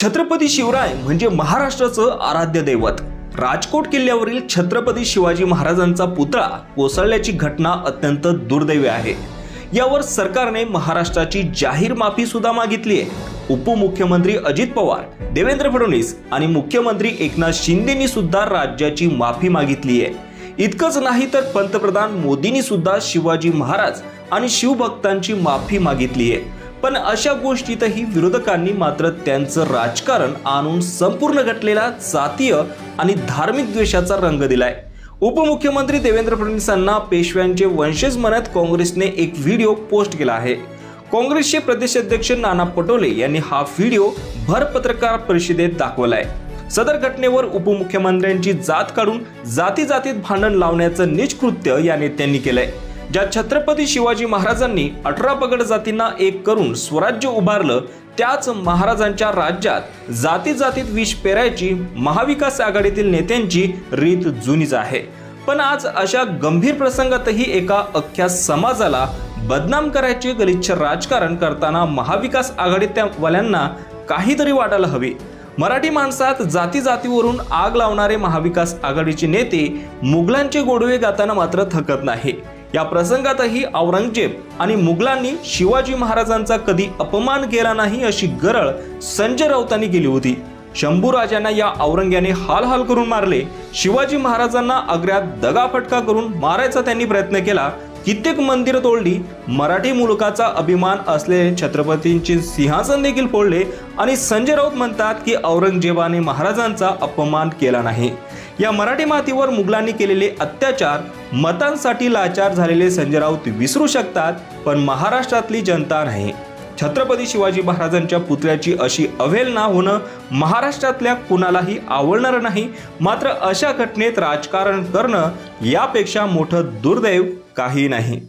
छत्रपती शिवराय म्हणजे महाराष्ट्राचं आराध्य दैवत। राजकोट किल्ल्यावरील छत्रपती शिवाजी महाराजांचा पुतळा कोसळल्याची घटना अत्यंत दुर्दैवी आहे। यावर सरकारने महाराष्ट्राची जाहीर माफी सुद्धा मागितली आहे। उपमुख्यमंत्री अजित पवार, देवेंद्र फडणवीस आणि मुख्यमंत्री एकनाथ शिंदेनी सुद्धा राज्याची माफी मागितली आहे। इतकंच नाही तर पंतप्रधान मोदींनी सुद्धा शिवाजी महाराज आणि शिवभक्तांची माफी मागितली आहे। पण अशा गोष्टीतही विरोधकांनी मात्र त्यांचं राजकारण आणून संपूर्ण घटलेला जातीय आणि धार्मिक द्वेषाचा रंग दिलाय। उपमुख्यमंत्री देवेंद्र फडणवीसांना पेशव्यांचे वंशज म्हणत काँग्रेसने एक व्हिडिओ पोस्ट केला आहे। काँग्रेसचे प्रदेशाध्यक्ष नाना पटोले यांनी हा व्हिडिओ भर पत्रकार परिषदेत दाखवलाय। सदर घटनेवर उपमुख्यमंत्र्यांची जात काढून जातीत भांडण लावण्याचं नीच कृत्य या नेत्यांनी केलंय। ज्या छत्रपती शिवाजी महाराजांनी 18 पगड जातींना एक करून स्वराज्य उभारलं, त्याच महाराजांच्या राज्यात जातीत विष पेरायची महाविकास आघाडीतील नेत्यांची रीत जुनीच आहे। पण आज अशा गंभीर प्रसंगातही एका अख्ख्या समाजाला बदनाम करायचे गलिच्छ राजकारण करताना महाविकास आघाडीवाल्यांना काहीतरी वाटायला हवे। मराठी माणसात जातीवरून आग लावणारे महाविकास आघाडीचे नेते मुघलांचे गोडवे गाताना मात्र थकत नाही। या प्रसंगातही औरंगजेब आणि मुघलांनी शिवाजी महाराजांचा कधी अपमान केला नाही अशी गरळ संजय राऊतांनी केली होती। शंभू राजांना या औरंग्याने हाल करून मारले। शिवाजी महाराजांना आग्र्यात दगाफटका करून मारायचा त्यांनी प्रयत्न केला। कित्येक मंदिर तोडली। मराठी मुलकाचा अभिमान असलेले छत्रपतींचे सिंहासन देखील फोडले आणि संजय राऊत म्हणतात की औरंगजेबाने महाराजांचा अपमान केला नाही। या मराठी मातीवर मुघलांनी केलेले अत्याचार, मतांसाठी लाचार झालेले संजय राऊत विसरू शकतात, पण महाराष्ट्रातली जनता नाही। छत्रपती शिवाजी महाराजांच्या पुतळ्याची अशी अवहेलना होणं महाराष्ट्रातल्या कुणालाही आवडणार नाही। मात्र अशा घटनेत राजकारण करणं यापेक्षा मोठं दुर्दैव काही नाही।